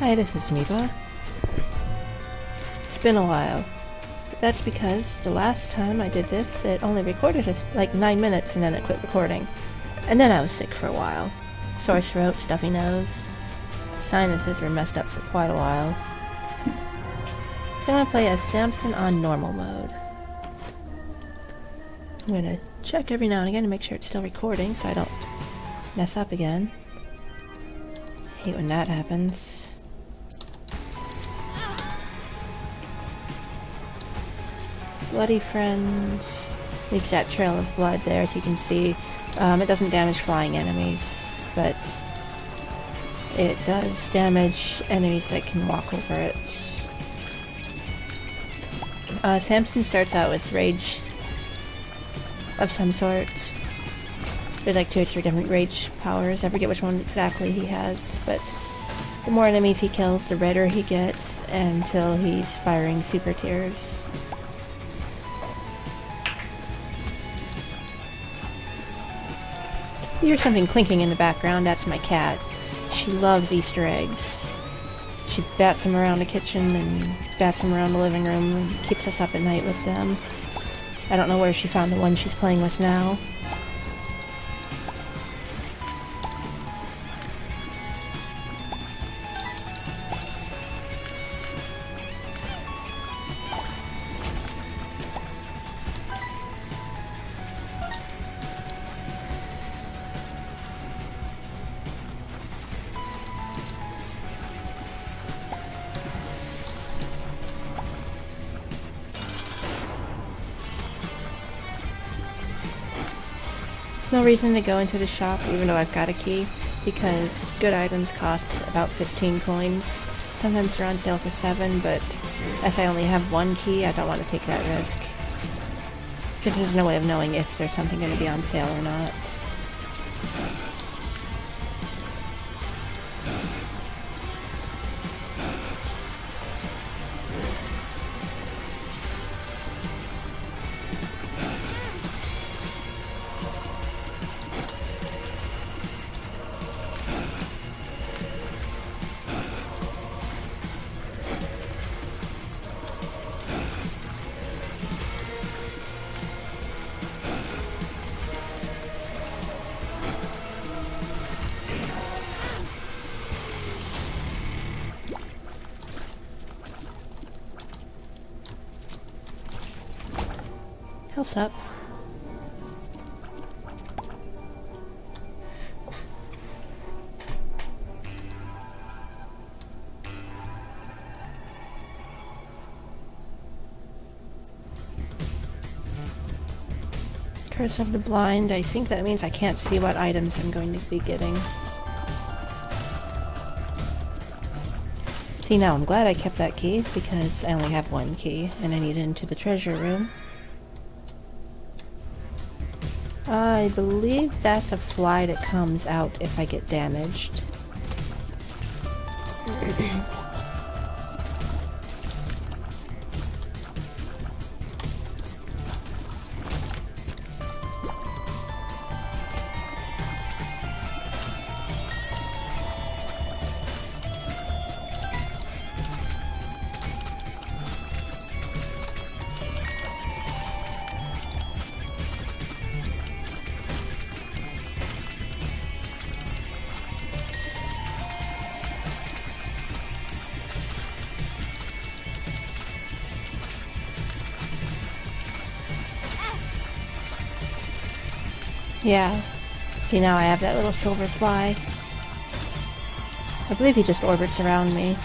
Hi, this is Miva. It's been a while. But that's because the last time I did this, it only recorded like 9 minutes and then it quit recording. And then I was sick for a while. Sore throat, stuffy nose. Sinuses were messed up for quite a while. So I'm going to play as Samson on normal mode. I'm going to check every now and again to make sure it's still recording so I don't mess up again. I hate when that happens. Bloody friends. Leaves that trail of blood there, as you can see. It doesn't damage flying enemies, but it does damage enemies that can walk over it. Samson starts out with rage of some sort. There's like 2 or 3 different rage powers. I forget which one exactly he has, but the more enemies he kills, the redder he gets until he's firing super tears. You hear something clinking in the background. That's my cat. She loves Easter eggs. She bats them around the kitchen and bats them around the living room and keeps us up at night with them. I don't know where she found the one she's playing with now. No reason to go into the shop even though I've got a key, because good items cost about 15 coins. Sometimes they're on sale for 7, but as I only have 1 key, I don't want to take that risk. Because there's no way of knowing if there's something going to be on sale or not. Hell's up. Curse of the Blind. I think that means I can't see what items I'm going to be getting. See, now I'm glad I kept that key because I only have 1 key and I need it into the treasure room. I believe that's a fly that comes out if I get damaged. Yeah. See, now I have that little silver fly. I believe he just orbits around me.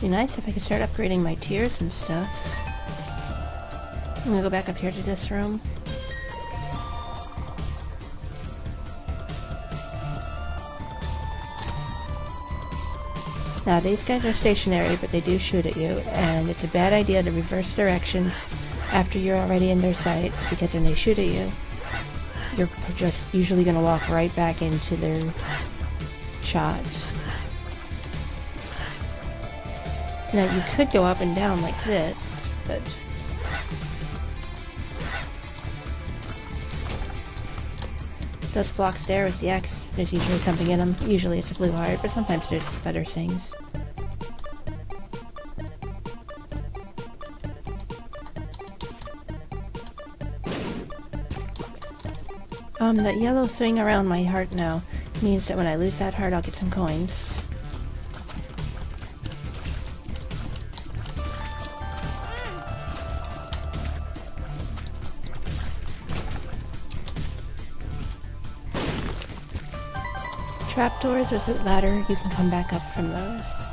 Be nice if I could start upgrading my tiers and stuff. I'm gonna go back up here to this room. Now these guys are stationary, but they do shoot at you, and it's a bad idea to reverse directions after you're already in their sights, because when they shoot at you, you're just usually going to walk right back into their shot. Now you could go up and down like this, but those block stairs, the X, there's usually something in them. Usually it's a blue heart, but sometimes there's better things. That yellow thing around my heart now means that when I lose that heart, I'll get some coins. Trapdoors, there's a ladder, you can come back up from those.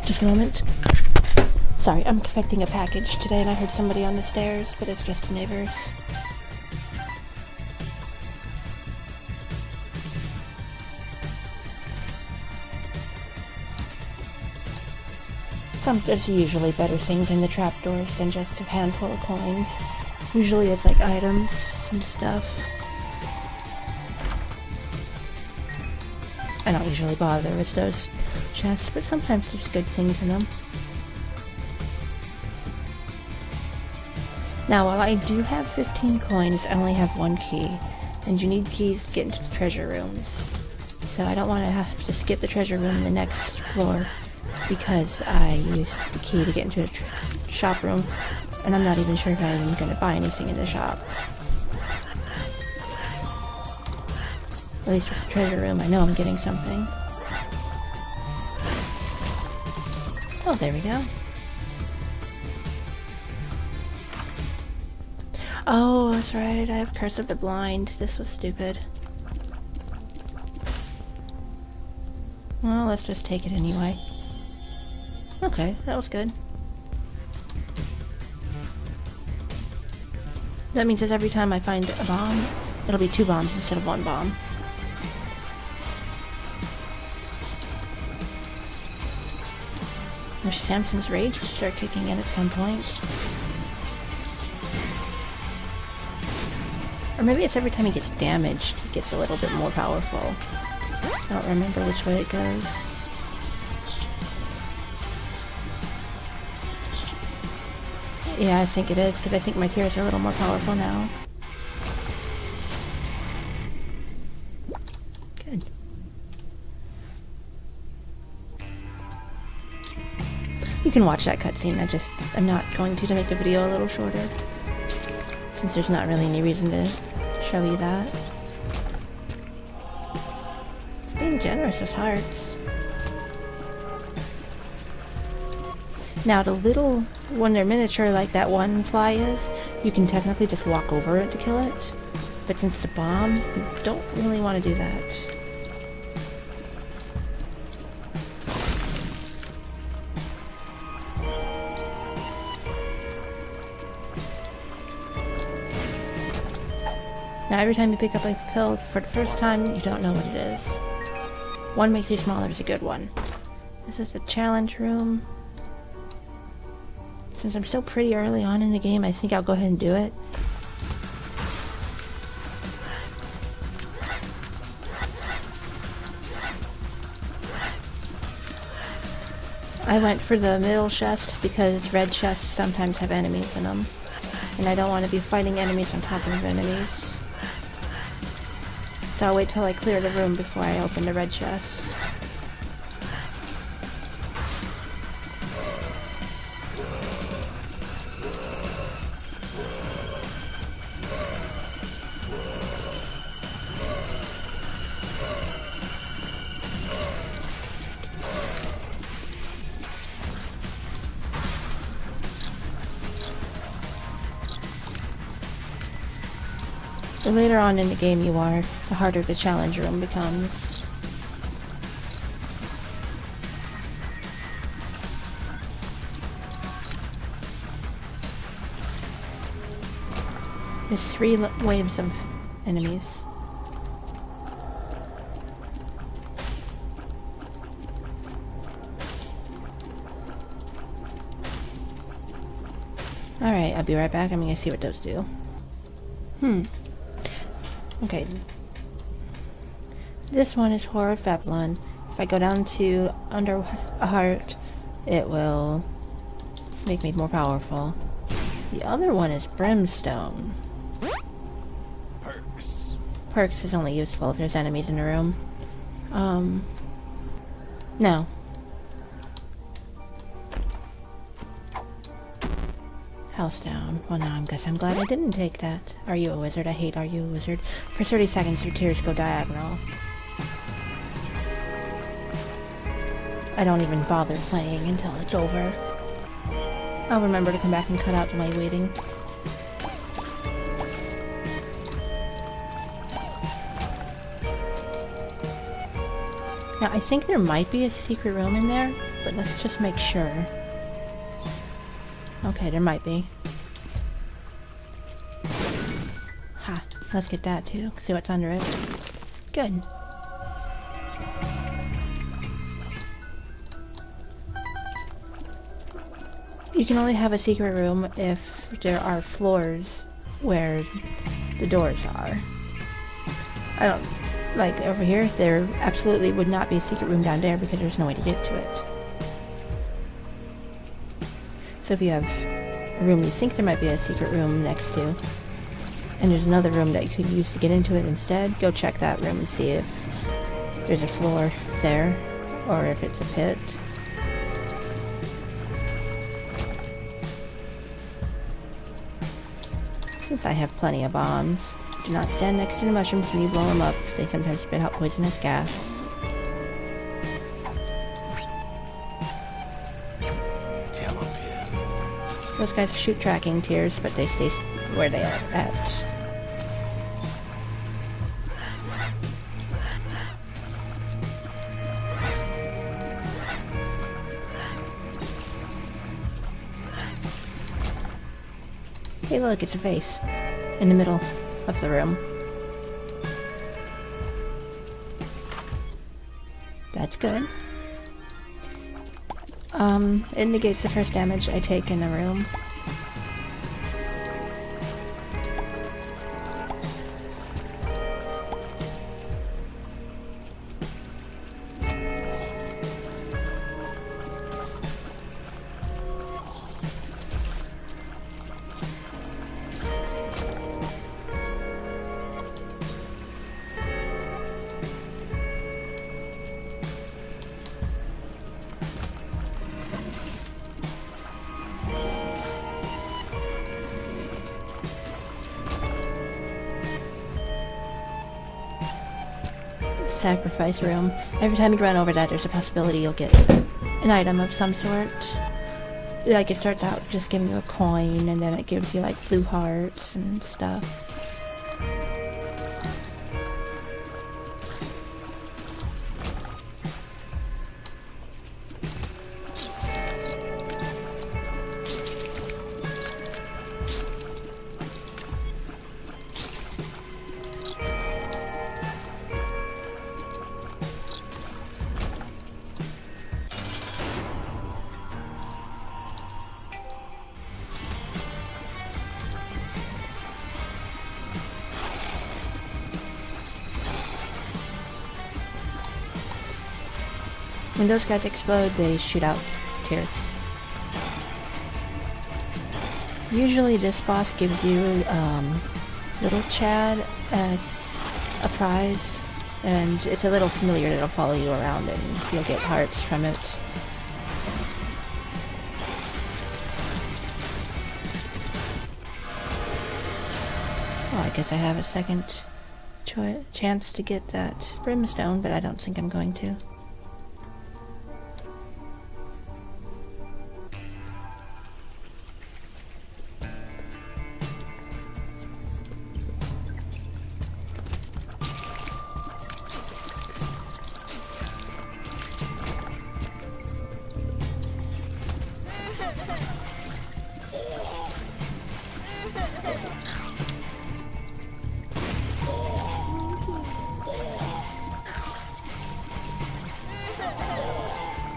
Just a moment. Sorry, I'm expecting a package today and I heard somebody on the stairs, but it's just neighbors. There's usually better things in the trapdoors than just a handful of coins. Usually it's like items and stuff. I don't usually bother with those chests, but sometimes there's good things in them. Now, while I do have 15 coins, I only have one key, and you need keys to get into the treasure rooms. So I don't want to have to skip the treasure room in the next floor, because I used the key to get into the shop room, and I'm not even sure if I'm even going to buy anything in the shop. At least with the treasure room, I know I'm getting something. Oh, there we go. Oh, that's right, I have Curse of the Blind. This was stupid. Well, let's just take it anyway. Okay, that was good. That means that every time I find a bomb, it'll be 2 bombs instead of 1 bomb. Wish Samson's rage would start kicking in at some point. Or maybe it's every time he gets damaged, he gets a little bit more powerful. I don't remember which way it goes. Yeah, I think it is, because I think my tears are a little more powerful now. Good. You can watch that cutscene, I'm not going to make the video a little shorter, since there's not really any reason to show you that. It's being generous with hearts. Now when they're miniature like that one fly is, you can technically just walk over it to kill it. But since it's a bomb, you don't really want to do that. Now every time you pick up a pill for the first time, you don't know what it is. One makes you smaller is a good one. This is the challenge room. Since I'm so pretty early on in the game, I think I'll go ahead and do it. I went for the middle chest because red chests sometimes have enemies in them. And I don't want to be fighting enemies on top of enemies. So I'll wait till I clear the room before I open the red chests. The later on in the game you are, the harder the challenge room becomes. There's 3 waves of enemies. Alright, I'll be right back. I'm gonna see what those do. Okay. This one is Horror of Babylon. If I go down to under a heart, it will make me more powerful. The other one is Brimstone. Perks. Perks is only useful if there's enemies in the room. No. House down. Well, now I'm glad I didn't take that. Are you a wizard? I hate Are You a Wizard. For 30 seconds, your tears go diagonal. I don't even bother playing until it's over. I'll remember to come back and cut out my waiting. Now, I think there might be a secret room in there, but let's just make sure. Okay, there might be. Ha, let's get that too. See what's under it. Good. You can only have a secret room if there are floors where the doors are. I don't... Like, over here, there absolutely would not be a secret room down there because there's no way to get to it. So if you have a room you think there might be a secret room next to, and there's another room that you could use to get into it instead, go check that room and see if there's a floor there, or if it's a pit. Since I have plenty of bombs, do not stand next to the mushrooms when you blow them up. They sometimes spit out poisonous gas. Those guys shoot tracking tears, but they stay where they are at. Hey look, it's a vase in the middle of the room. That's good. It negates the first damage I take in the room. Sacrifice room. Every time you run over that, there's a possibility you'll get an item of some sort. Like, it starts out just giving you a coin, and then it gives you, like, blue hearts and stuff. When those guys explode, they shoot out tears. Usually this boss gives you Little Chad as a prize, and it's a little familiar, it'll follow you around and you'll get hearts from it. Well, I guess I have a second chance to get that brimstone, but I don't think I'm going to.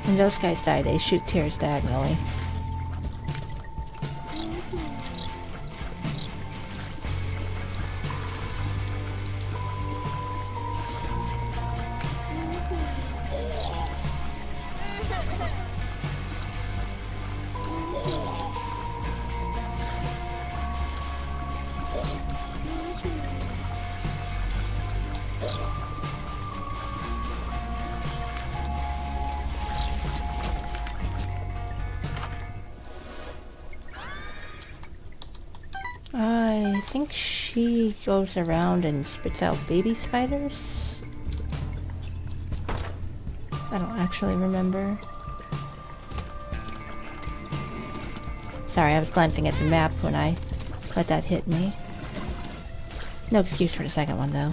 When those guys die, they shoot tears diagonally. I think she goes around and spits out baby spiders. I don't actually remember. Sorry, I was glancing at the map when I let that hit me. No excuse for the second one, though.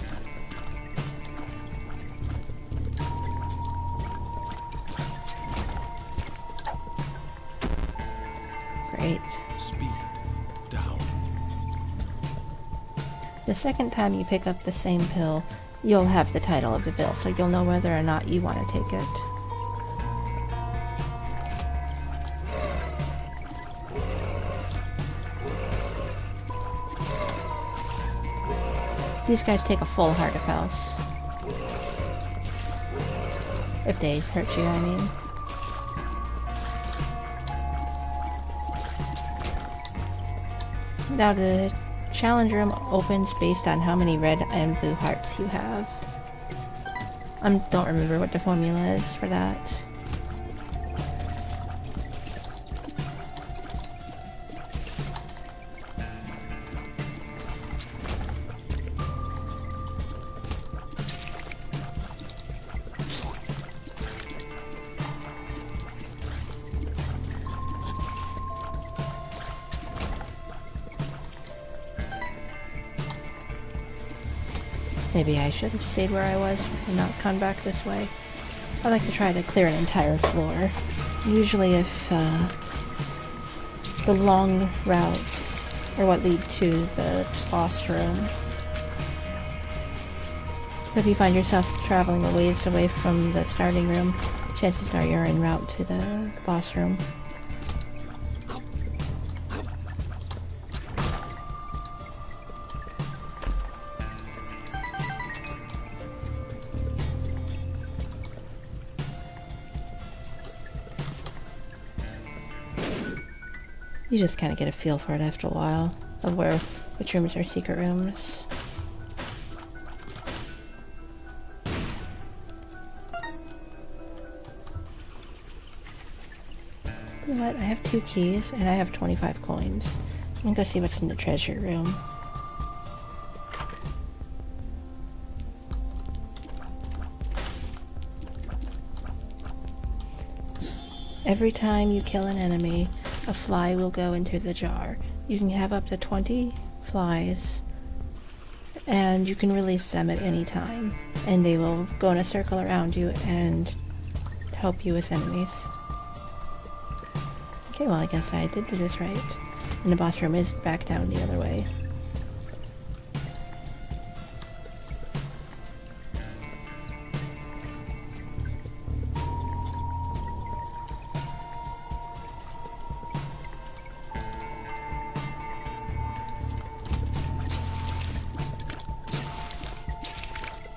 Great. Speed down. The second time you pick up the same pill, you'll have the title of the pill, so you'll know whether or not you want to take it. These guys take a full heart of health. If they hurt you, I mean. Now the challenge room opens based on how many red and blue hearts you have. I don't remember what the formula is for that. Maybe I should have stayed where I was and not come back this way. I like to try to clear an entire floor. Usually if the long routes are what lead to the boss room. So if you find yourself traveling a ways away from the starting room, chances are you're en route to the boss room. You just kind of get a feel for it after a while, of which rooms are secret rooms. You know what? I have 2 keys, and I have 25 coins. I'm gonna go see what's in the treasure room. Every time you kill an enemy, a fly will go into the jar. You can have up to 20 flies, and you can release them at any time, and they will go in a circle around you and help you as enemies. Okay, well I guess I did do this right. And the boss room is back down the other way.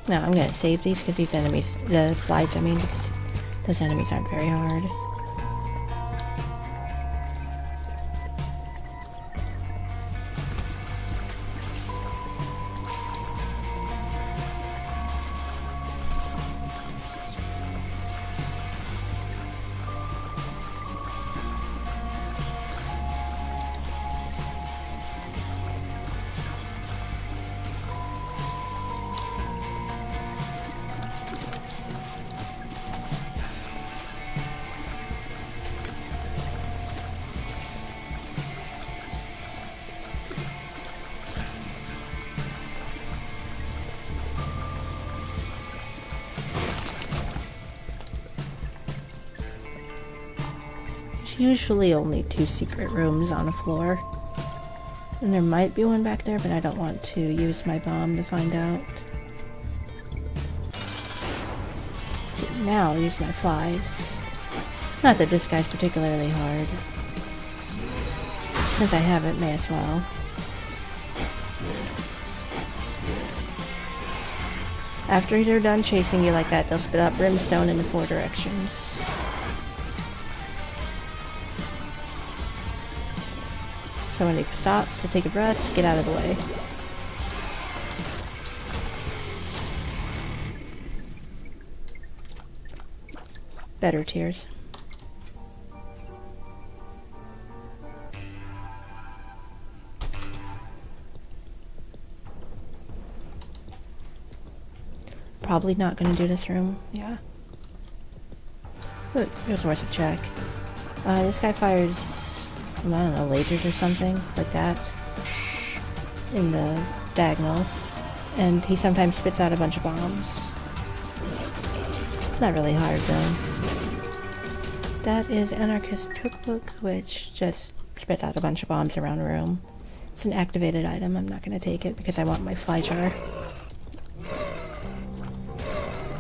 Now I'm gonna save these because these enemies, the flies I mean, because those enemies aren't very hard. There's usually only 2 secret rooms on a floor. And there might be one back there, but I don't want to use my bomb to find out. So now I'll use my flies. Not that this guy's particularly hard. Since I have it, may as well. After they're done chasing you like that, they'll spit out brimstone in the 4 directions. So when it stops to take a breath, get out of the way. Better tears. Probably not going to do this room. Yeah. But it was worth a check. This guy fires, I don't know, lasers or something like that in the diagonals. And he sometimes spits out a bunch of bombs. It's not really hard though. That is Anarchist Cookbook, which just spits out a bunch of bombs around a room. It's an activated item. I'm not going to take it because I want my fly jar.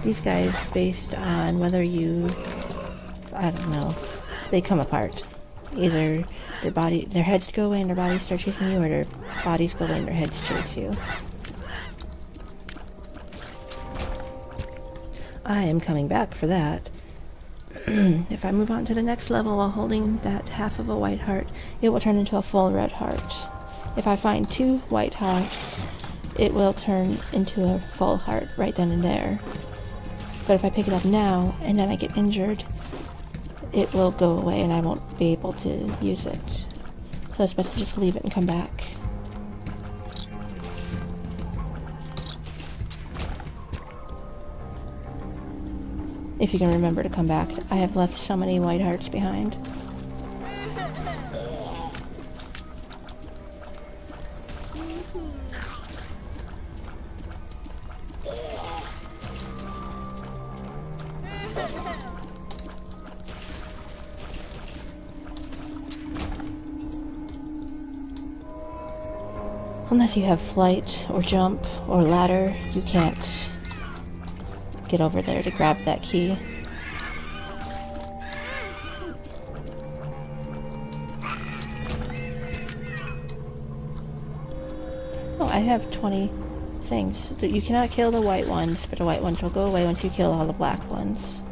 These guys, based on whether you, I don't know, they come apart. Either their heads go away and their bodies start chasing you, or their bodies go away and their heads chase you. I am coming back for that. If I move on to the next level while holding that half of a white heart, it will turn into a full red heart. If I find 2 white hearts, it will turn into a full heart right then and there. But if I pick it up now, and then I get injured, it will go away and I won't be able to use it. So it's best to just leave it and come back. If you can remember to come back. I have left so many white hearts behind. Unless you have flight or jump or ladder, you can't get over there to grab that key. Oh, I have 20 things. You cannot kill the white ones, but the white ones will go away once you kill all the black ones.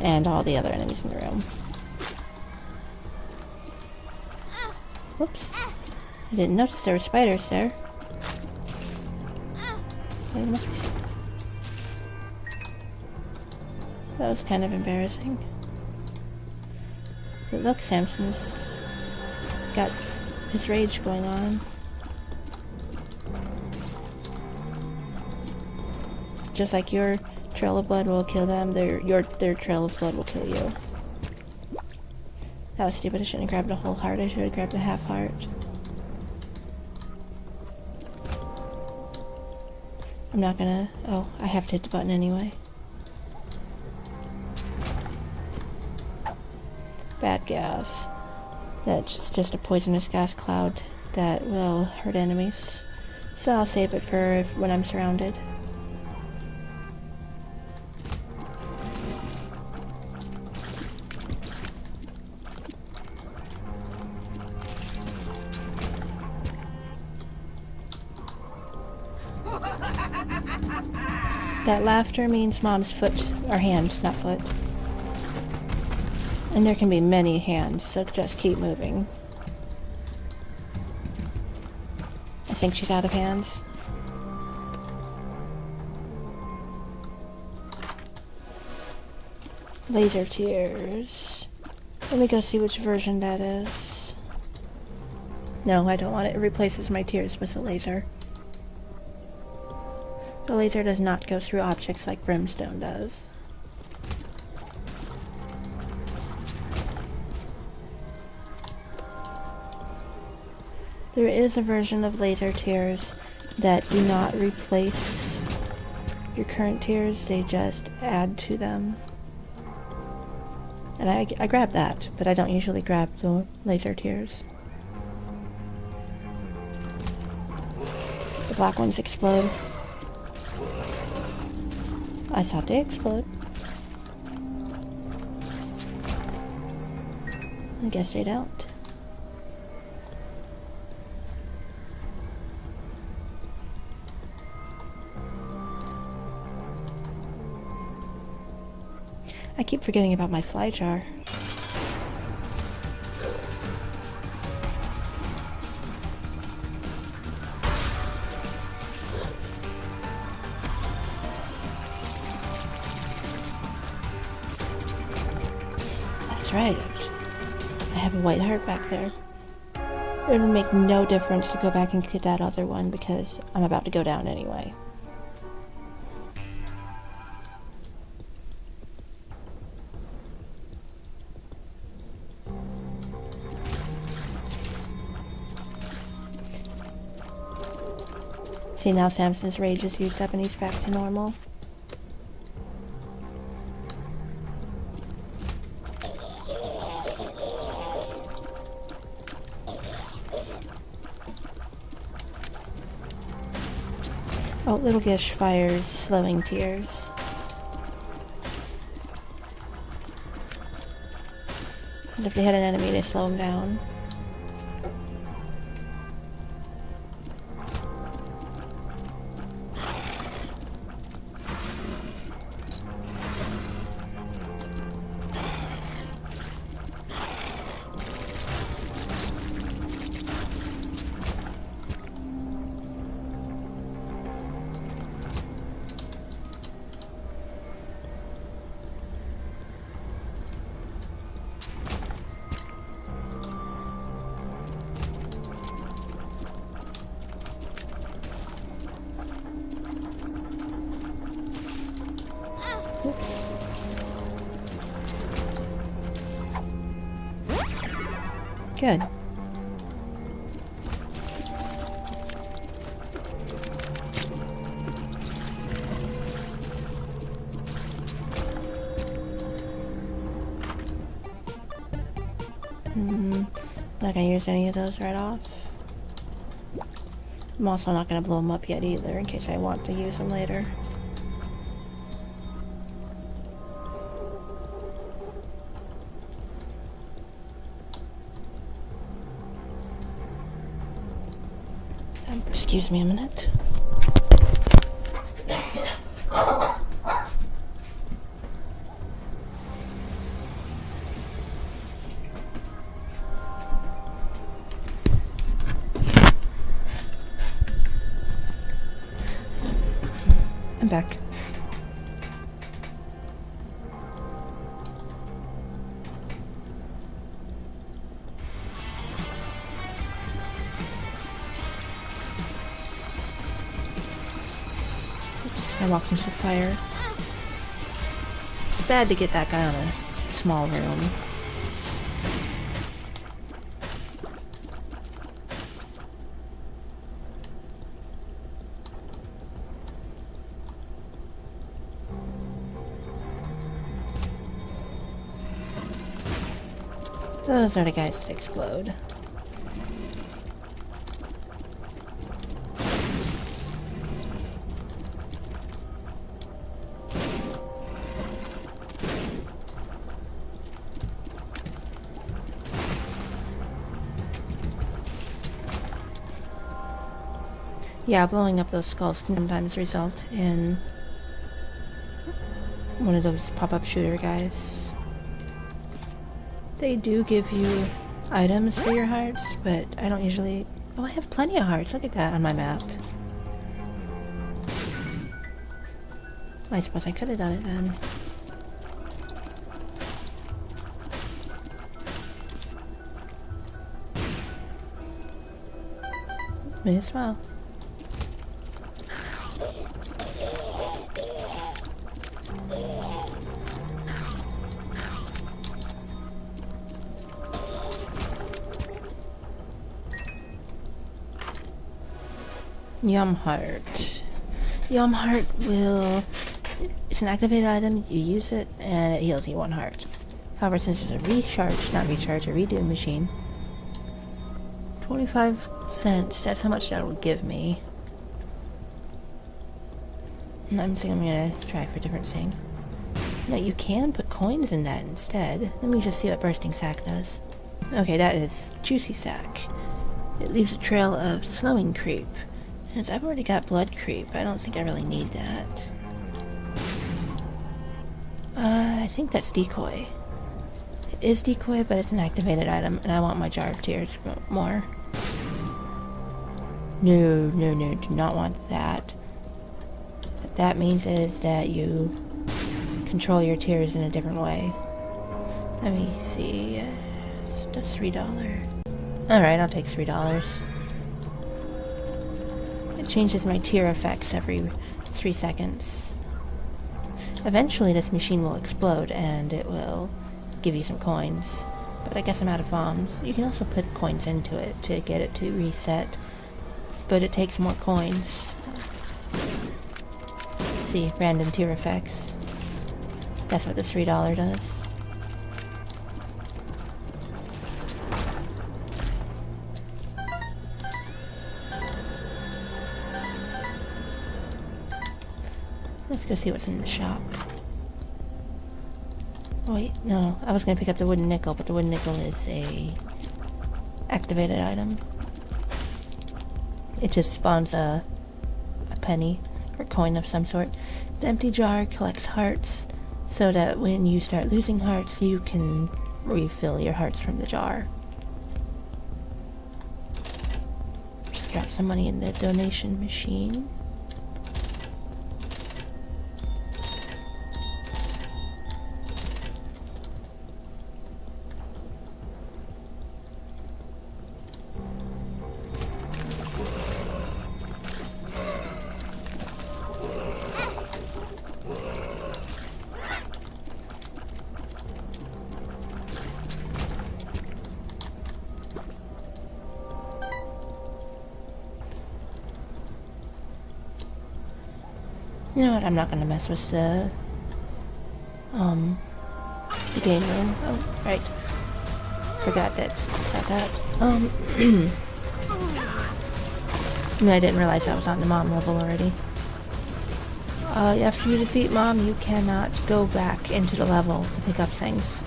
And all the other enemies in the room. Whoops. I didn't notice there were spiders there. There must be. That was kind of embarrassing. But look, Samson's got his rage going on. Just like your trail of blood will kill them, their trail of blood will kill you. That was stupid. I shouldn't have grabbed a whole heart. I should have grabbed a half heart. I'm not gonna... Oh, I have to hit the button anyway. Bad gas. That's just a poisonous gas cloud that will hurt enemies. So I'll save it for when I'm surrounded. That laughter means Mom's foot, or hand, not foot. And there can be many hands, so just keep moving. I think she's out of hands. Laser tears. Let me go see which version that is. No, I don't want it. It replaces my tears with a laser. The laser does not go through objects like brimstone does. There is a version of laser tears that do not replace your current tears, they just add to them. And I grab that, but I don't usually grab the laser tears. The black ones explode. I thought they explode. I guess they don't. I keep forgetting about my fly jar. That's right. I have a white heart back there. It would make no difference to go back and get that other one because I'm about to go down anyway. See, now Samson's rage is used up and he's back to normal. Oh, Little Gish fires slowing tears. Because if they hit an enemy, they slow them down. Oops. Good. Not gonna use any of those right off. I'm also not gonna blow them up yet either, in case I want to use them later. Excuse me a minute. I'm back. Oops, I walked into the fire. It's bad to get that guy on a small room. Those are the guys that explode. Yeah, blowing up those skulls can sometimes result in one of those pop-up shooter guys. They do give you items for your hearts, but I don't usually... Oh, I have plenty of hearts. Look at that on my map. I suppose I could have done it then. May as well. Yum Heart. Yum Heart will... It's an activated item, you use it, and it heals you 1 heart. However, since it's a a redo machine, 25 cents, that's how much that will give me. And I'm thinking I'm gonna try for a different thing. No, you can put coins in that instead. Let me just see what Bursting Sack does. Okay, that is Juicy Sack. It leaves a trail of slowing creep. Since I've already got blood creep, I don't think I really need that. I think that's decoy. It is decoy, but it's an activated item, and I want my jar of tears more. No, do not want that. What that means is that you control your tears in a different way. Let me see. It's $3. Alright, I'll take $3. It changes my tear effects every 3 seconds. Eventually this machine will explode and it will give you some coins. But I guess I'm out of bombs. You can also put coins into it to get it to reset. But it takes more coins. See, random tear effects. That's what the $3 does. Let's go see what's in the shop. Oh wait, no. I was gonna pick up the wooden nickel, but the wooden nickel is a activated item. It just spawns a penny or coin of some sort. The empty jar collects hearts so that when you start losing hearts, you can refill your hearts from the jar. Just drop some money in the donation machine. You know what, I'm not gonna mess with the game room. Oh, right. Forgot that. I didn't realize I was on the mom level already. After you defeat mom, you cannot go back into the level to pick up things.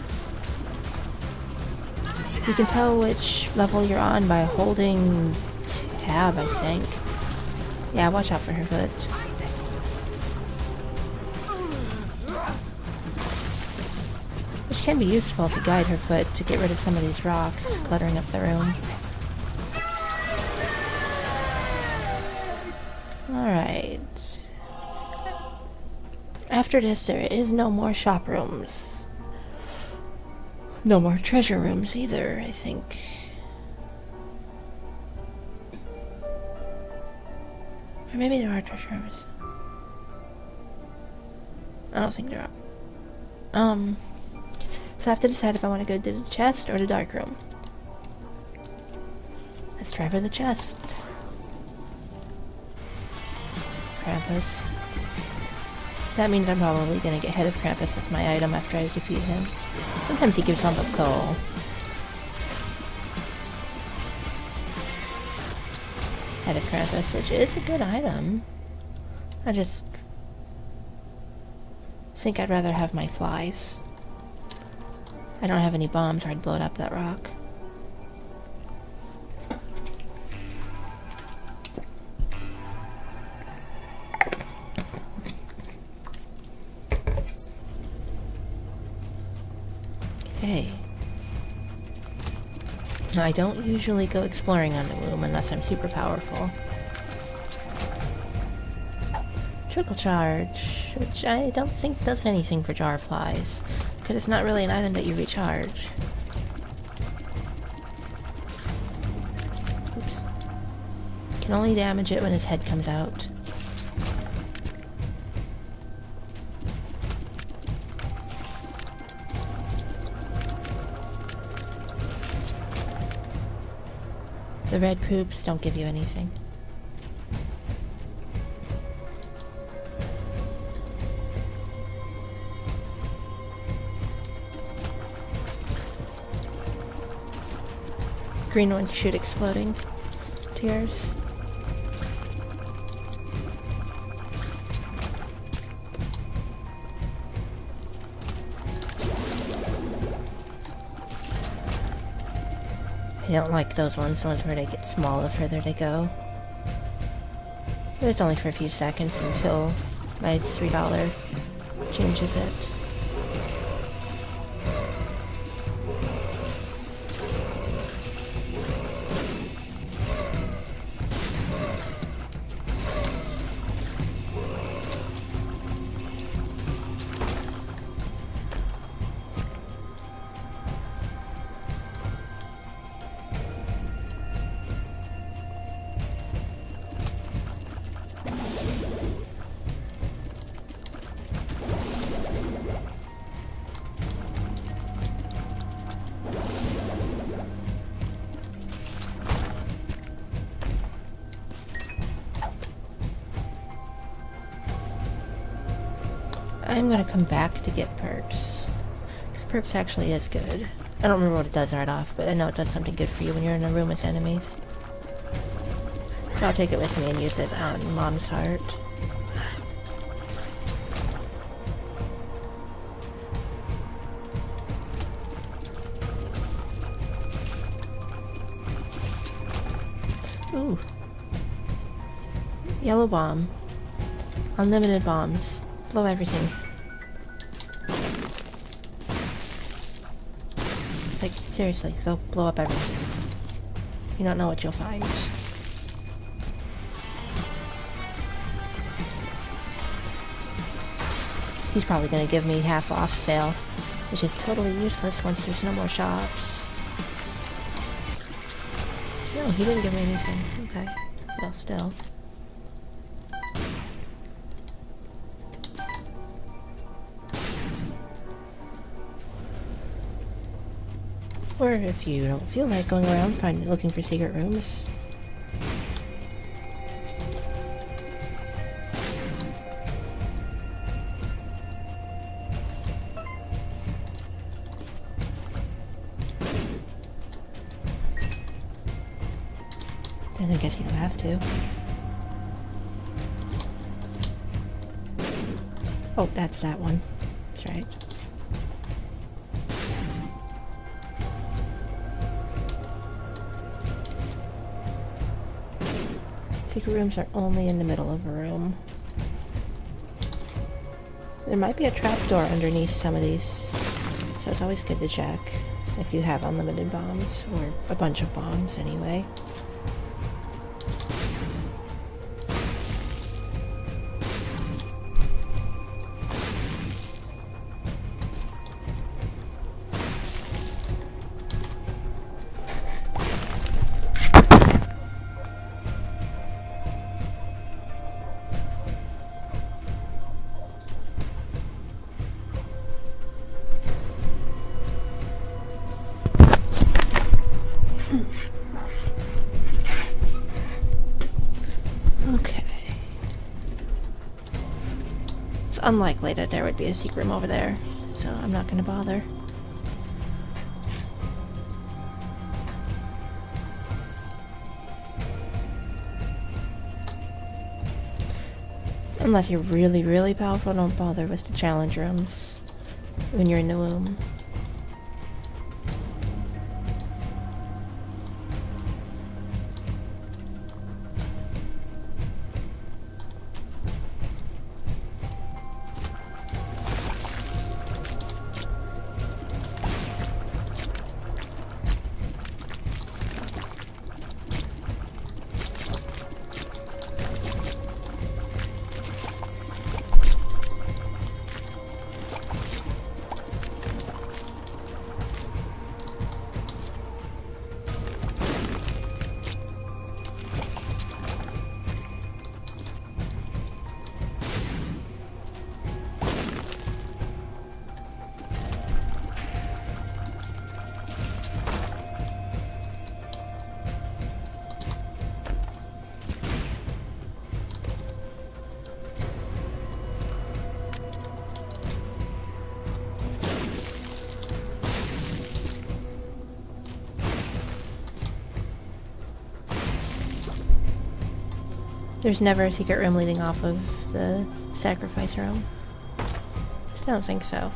You can tell which level you're on by holding tab, I think. Yeah, watch out for her foot. Which can be useful if you guide her foot to get rid of some of these rocks cluttering up the room. Alright. After this, there is no more shop rooms. No more treasure rooms either, I think. Or maybe there are treasure rooms. I don't think there are. So I have to decide if I want to go to the chest or the dark room. Let's try for the chest. Krampus. That means I'm probably gonna get Head of Krampus as my item after I defeat him. Sometimes he gives lump of coal. Head of Krampus, which is a good item. I just think I'd rather have my flies. I don't have any bombs or I'd blow up that rock. Okay. Now, I don't usually go exploring on the room unless I'm super powerful. Trickle Charge, which I don't think does anything for jar flies, because it's not really an item that you recharge. Oops. Can only damage it when his head comes out. The red poops don't give you anything. Green ones shoot exploding tears. I don't like those ones, the ones where they get small the further they go. But it's only for a few seconds until my $3 changes it. I'm gonna come back to get perks. Because perks actually is good. I don't remember what it does right off, but I know it does something good for you when you're in a room with enemies. So I'll take it with me and use it on Mom's heart. Ooh. Yellow bomb. Unlimited bombs. Blow everything. Like, seriously, go blow up everything. You don't know what you'll find. He's probably gonna give me half off sale, which is totally useless once there's no more shops. No, he didn't give me anything. Okay. Well, still. Or if you don't feel like going around looking for secret rooms. Then I guess you don't have to. Oh, that's that one. That's right. Secret rooms are only in the middle of a room. There might be a trapdoor underneath some of these, so it's always good to check if you have unlimited bombs, or a bunch of bombs anyway. Okay. It's unlikely that there would be a secret room over there, so I'm not going to bother. Unless you're really, really powerful, don't bother with the challenge rooms when you're in the womb. There's never a secret room leading off of the sacrifice room. I don't think so.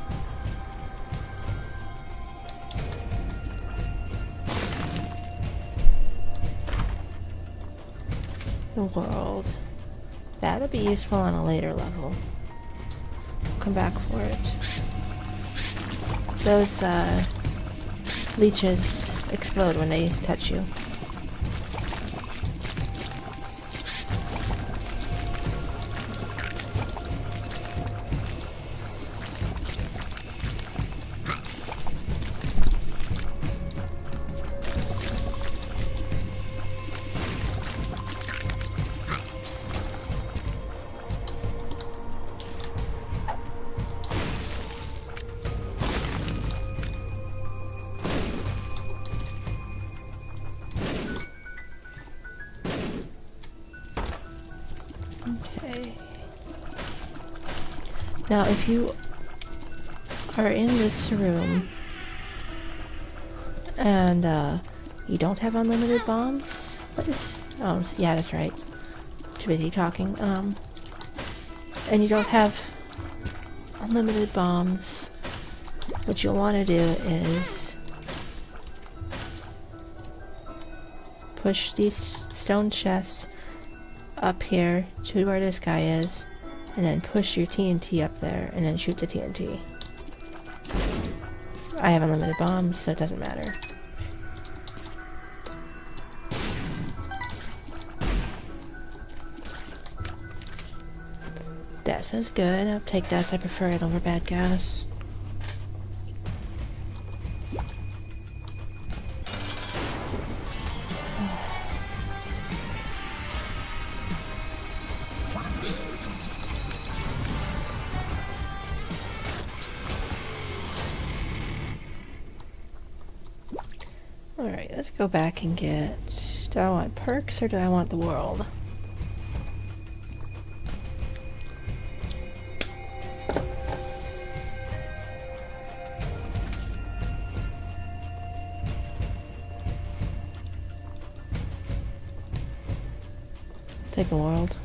The world. That'll be useful on a later level. Come back for it. Those, leeches explode when they touch you. Okay. Now, if you are in this room and you don't have unlimited bombs, what is? Oh, yeah, that's right. Too busy talking. And you don't have unlimited bombs. What you'll want to do is push these stone chests up here to where this guy is, and then push your TNT up there, and then shoot the TNT. I have unlimited bombs, so it doesn't matter. That sounds good. I'll take this. I prefer it over bad gas. Alright, let's go back and get... Do I want perks or do I want the world? Take the world.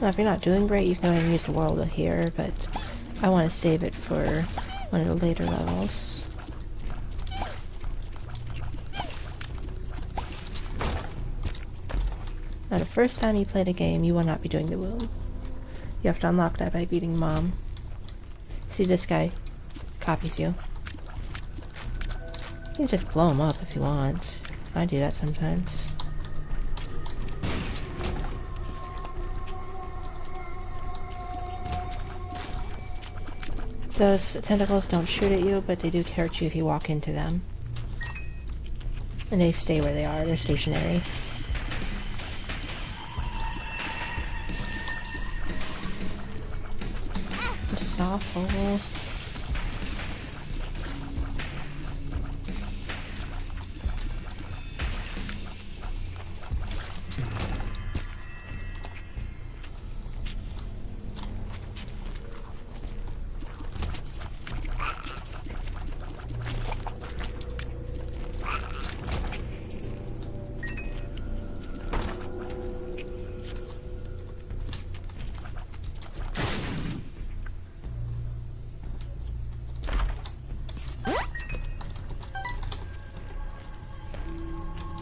Now, if you're not doing great, you can go ahead and use the world here, but I want to save it for one of the later levels. Now, the first time you play the game, you will not be doing the womb. You have to unlock that by beating Mom. See, this guy copies you. You can just blow him up if you want. I do that sometimes. Those tentacles don't shoot at you, but they do hurt you if you walk into them. And they stay where they are, they're stationary. This is awful.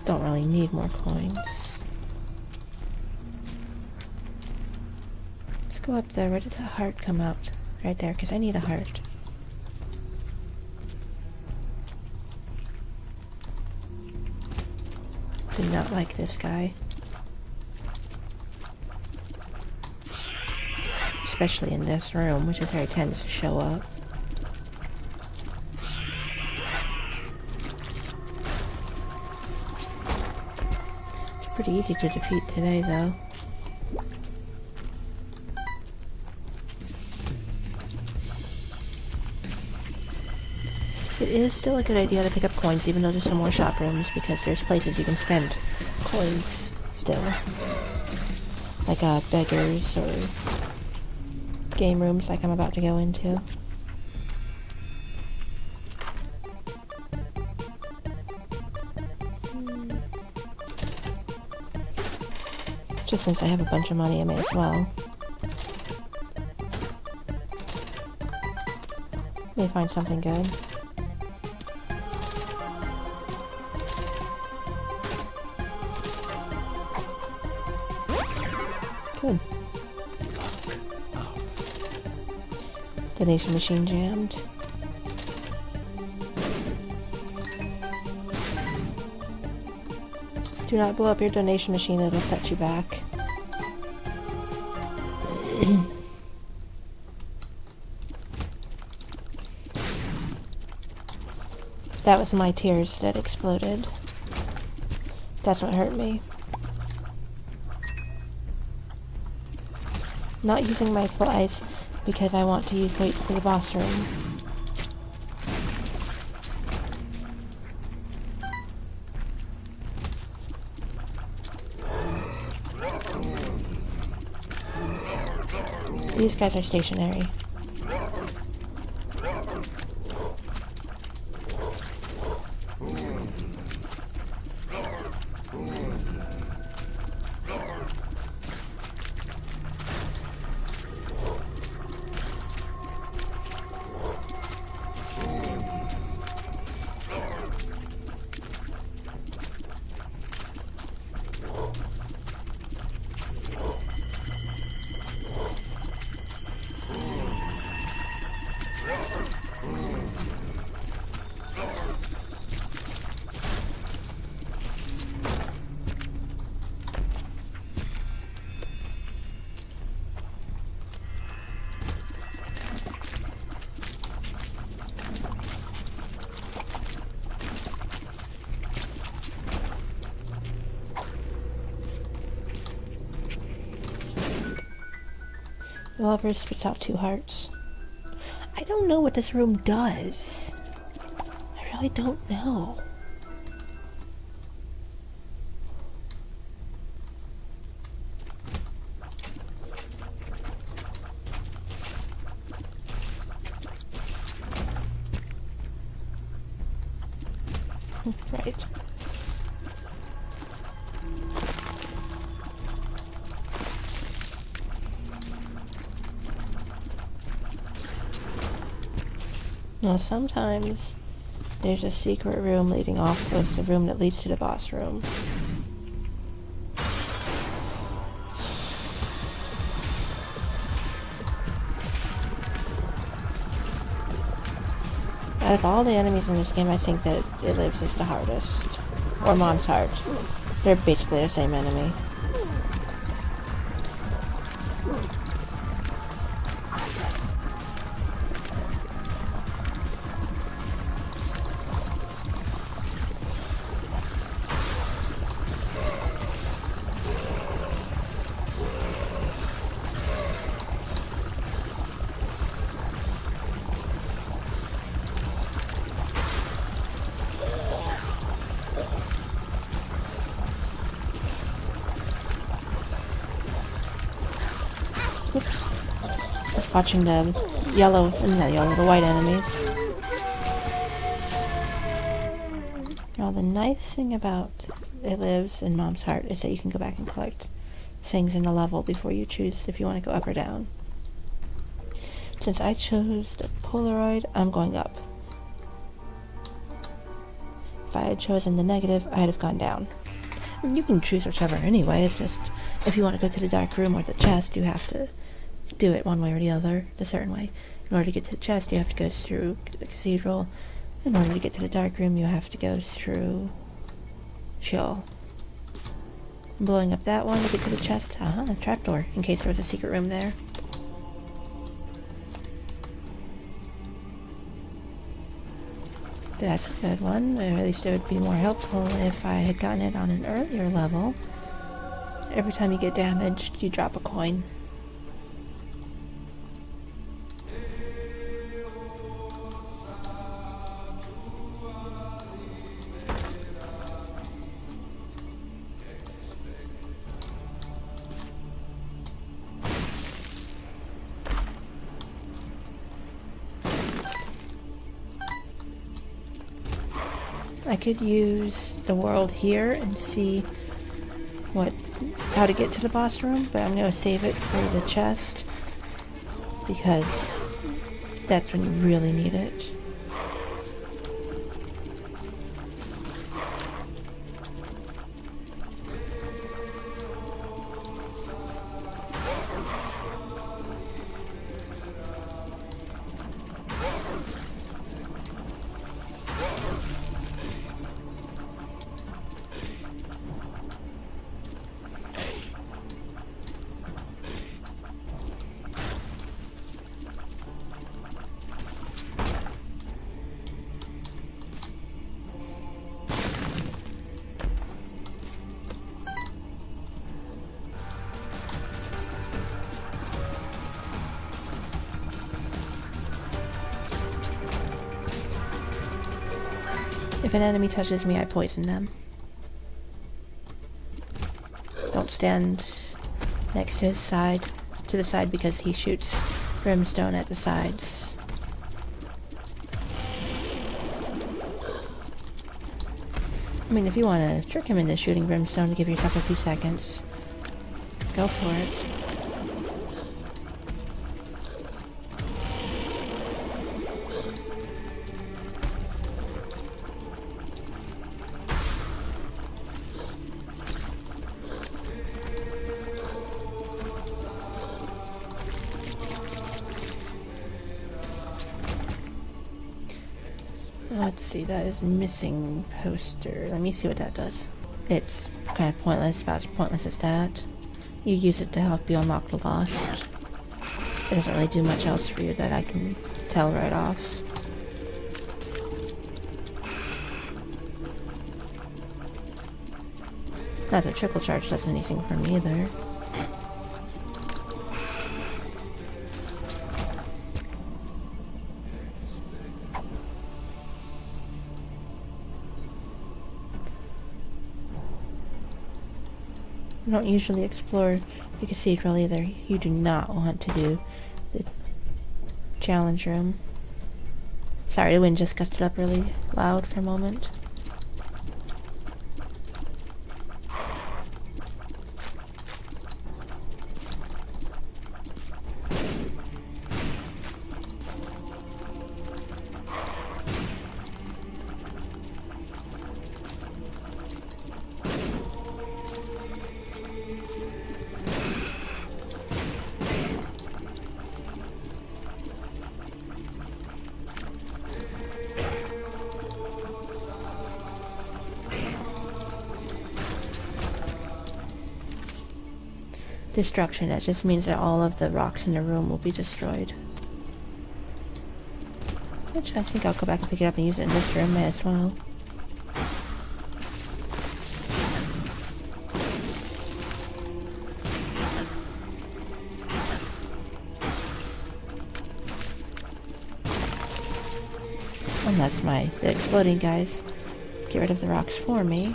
Don't really need more coins. Let's go up there. Where did the heart come out? Right there, because I need a heart. Do not like this guy. Especially in this room, which is where he tends to show up. Pretty easy to defeat today, though. It is still a good idea to pick up coins, even though there's some more shop rooms, because there's places you can spend coins still. Like, beggars or game rooms like I'm about to go into. Just since I have a bunch of money, I may as well. May find something good. Good. Donation machine jammed. Do not blow up your donation machine, it'll set you back. That was my tears that exploded. That's what hurt me. Not using my flies because I want to wait for the boss room. These guys are stationary. The lover spits out 2 hearts. I don't know what this room does. I really don't know. Right. Now sometimes there's a secret room leading off of the room that leads to the boss room. Out of all the enemies in this game, I think that it lives is the hardest. Or Mom's Heart. They're basically the same enemy. Oops. Just watching the the white enemies. Now the nice thing about It Lives in Mom's Heart is that you can go back and collect things in the level before you choose if you want to go up or down. Since I chose the Polaroid, I'm going up. If I had chosen the negative, I'd have gone down. You can choose whichever anyway, it's just if you want to go to the dark room or the chest, you have to do it one way or the other, a certain way. In order to get to the chest, you have to go through the cathedral. In order to get to the dark room, you have to go through Sheol. Blowing up that one to get to the chest. A trapdoor, in case there was a secret room there. That's a good one, or at least it would be more helpful if I had gotten it on an earlier level. Every time you get damaged, you drop a coin. I could use the world here and see how to get to the boss room, but I'm gonna save it for the chest because that's when you really need it. If an enemy touches me, I poison them. Don't stand next to the side because he shoots brimstone at the sides. I mean, if you want to trick him into shooting brimstone to give yourself a few seconds, go for it. Let's see, that is missing poster. Let me see what that does. It's kind of pointless, about as pointless as that. You use it to help you unlock the lost. It doesn't really do much else for you that I can tell right off. That's a trickle charge, doesn't anything for me either. I don't usually explore the cathedral either. You do not want to do the challenge room. Sorry, the wind just gusted up really loud for a moment. Destruction, that just means that all of the rocks in the room will be destroyed. Which I think I'll go back and pick it up and use it in this room as well. Unless the exploding guys get rid of the rocks for me.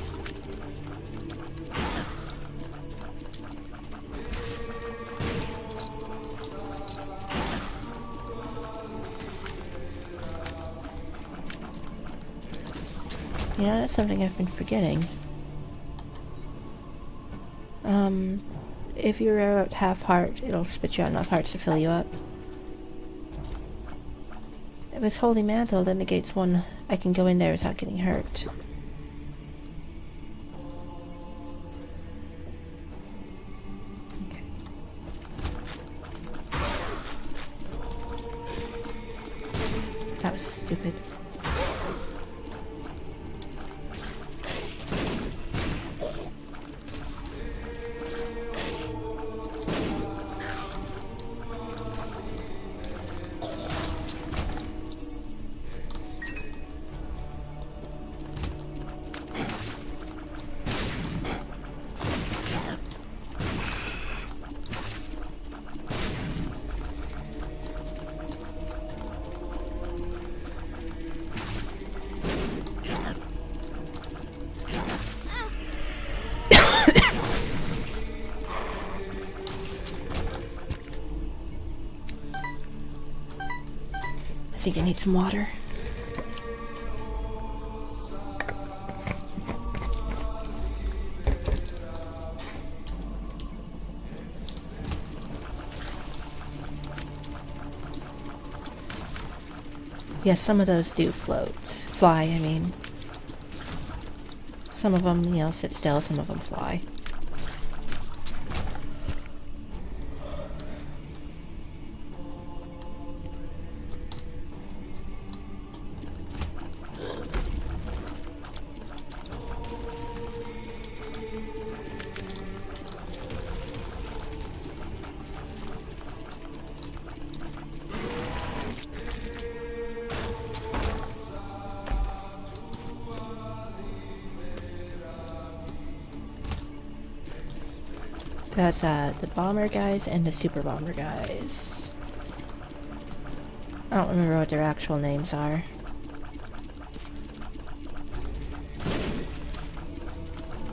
Yeah, that's something I've been forgetting. If you're at half heart, it'll spit you out enough hearts to fill you up. If it's Holy Mantle, that negates one. I can go in there without getting hurt. Okay. That was stupid. I think I need some water. Yes, some of those do float. Fly, I mean. Some of them, you know, sit still, some of them fly. That's the bomber guys and the super bomber guys. I don't remember what their actual names are.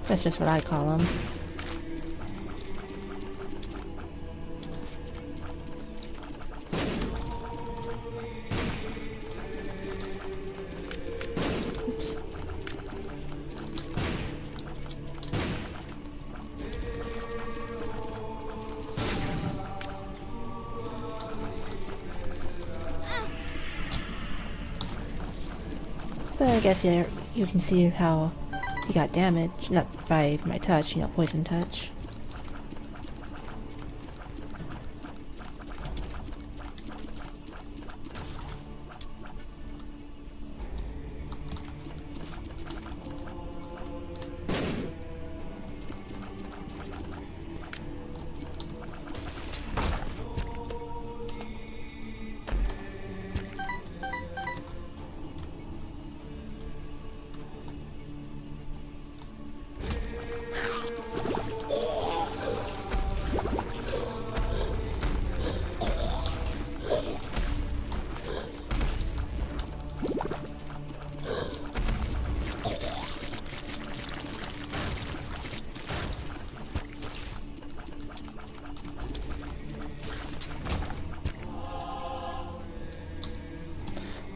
That's just what I call them. Oops. But I guess you can see how he got damaged, not by my touch, you know, poison touch.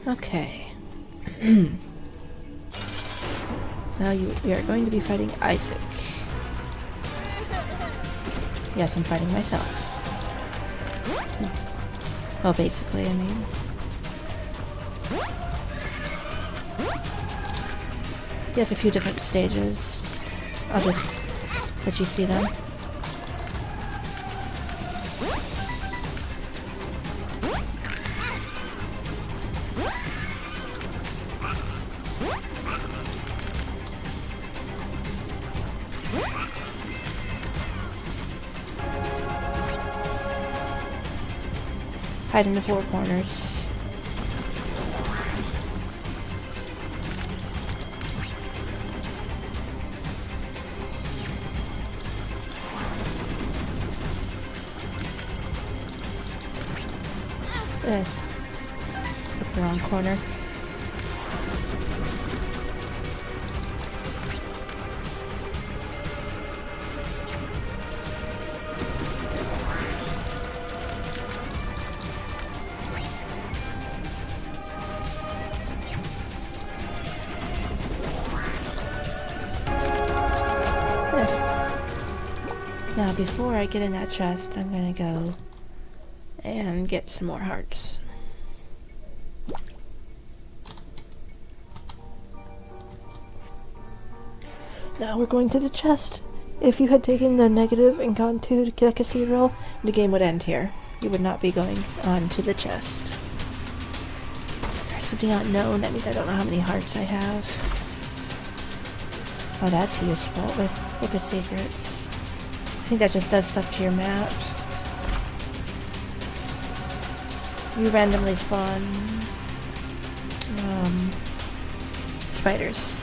Okay. Now we are going to be fighting Isaac. Yes, I'm fighting myself. Well, basically, I mean. He has a few different stages. I'll just let you see them. Hide in the four corners. That's the wrong corner. Now, before I get in that chest, I'm gonna go and get some more hearts. Now we're going to the chest. If you had taken the negative and gone to the cathedral, the game would end here. You would not be going on to the chest. There's something unknown. That means I don't know how many hearts I have. Oh, that's useful with Book of Secrets. I think that just does stuff to your map. You randomly spawn spiders.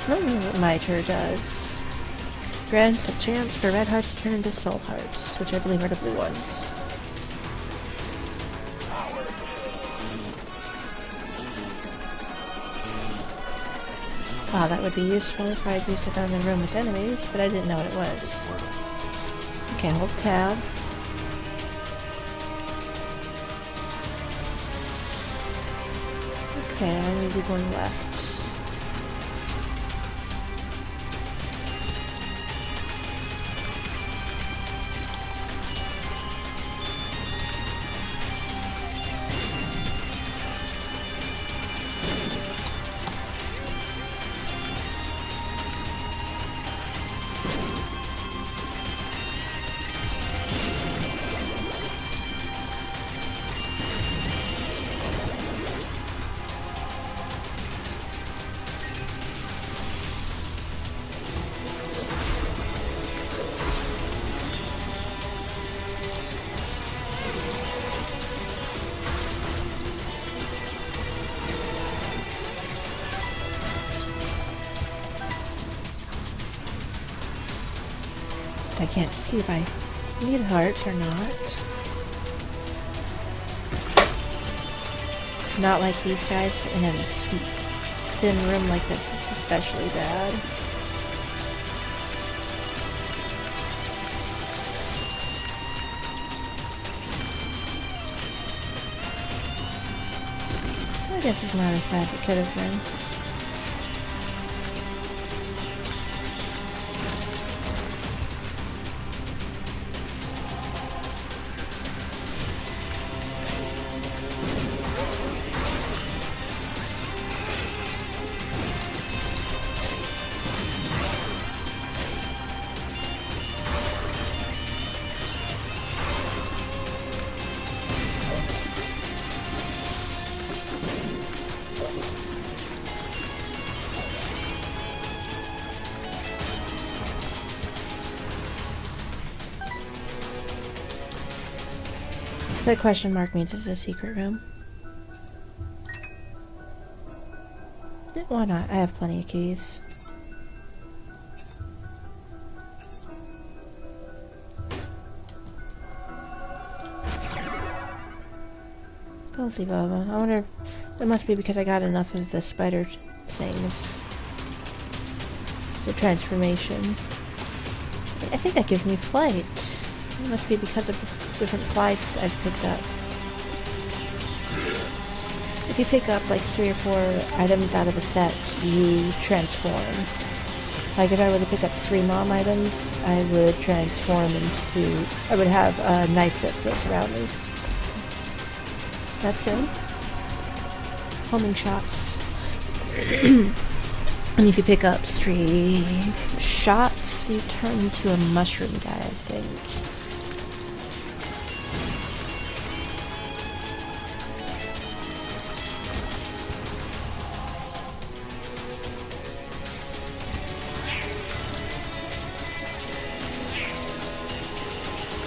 I don't know what Mitre does. Grants a chance for red hearts to turn into soul hearts, which I believe are the blue ones. Wow, that would be useful if I used it on the room as enemies, but I didn't know what it was. Okay, hold tab. Okay, I only need one left. I can't see if I need hearts or not. Not like these guys, and then this sin room like this is especially bad. I guess it's not as bad as it could have been. The question mark means it's a secret room. Why not? I have plenty of keys. Ballsy Baba. I wonder... It must be because I got enough of the spider things. The transformation. I think that gives me flight. It must be because of the different flies I've picked up. If you pick up like 3 or 4 items out of a set, you transform. Like if I were to pick up 3 mom items, I would transform into... I would have a knife that floats around me. That's good. Homing shots. And if you pick up 3 shots, you turn into a mushroom guy, I think.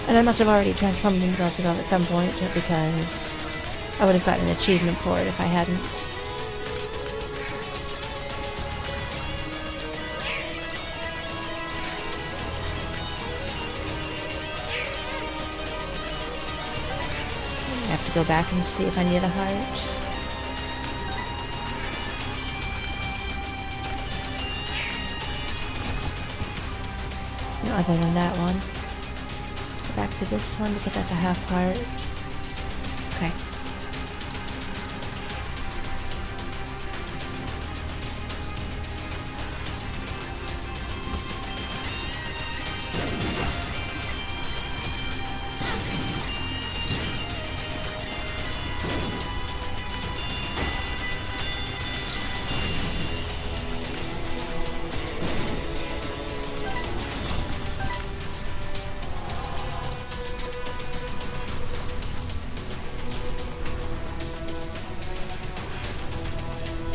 And I must have already transformed into Beelzebub at some point, because I would have gotten an achievement for it if I hadn't. I have to go back and see if I need a heart. No, other than that one. Back to this one because that's a half heart. Okay.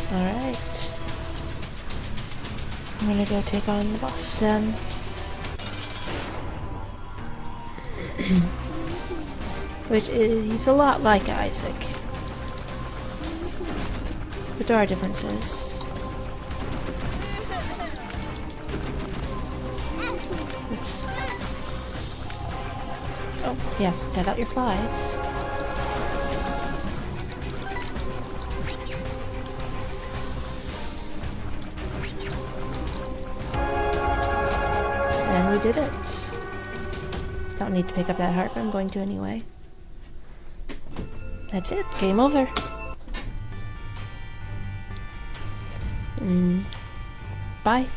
Alright. I'm gonna go take on the boss then. Which is, he's a lot like Isaac. But there are differences. Oops. Oh, yes, set out your flies. And we did it. Don't need to pick up that heart, but I'm going to anyway. That's it. Game over. Bye.